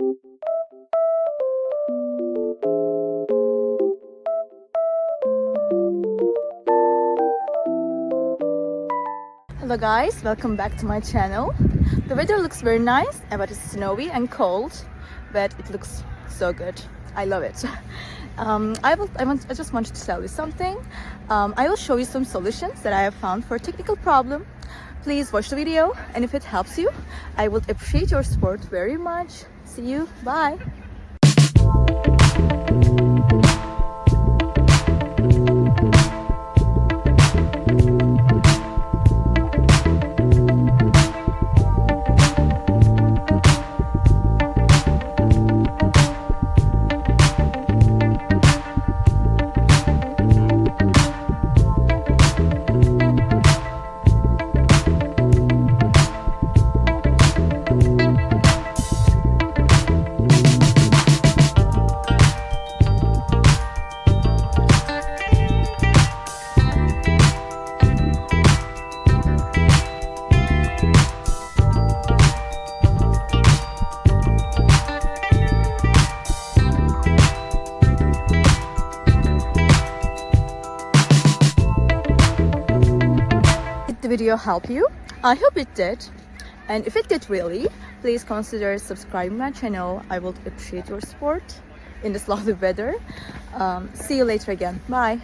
Hello guys, welcome back to my channel. The weather looks very nice, but it's snowy and cold, but it looks so good. I love it. I just wanted to tell you something. I will show you some solutions that I have found for a technical problem. Please watch the video, and if it helps you, I would appreciate your support very much. See you, bye. The video help you? I hope it did, and if it did really, please consider subscribing my channel. I would appreciate your support in this lovely weather. See you later again. Bye.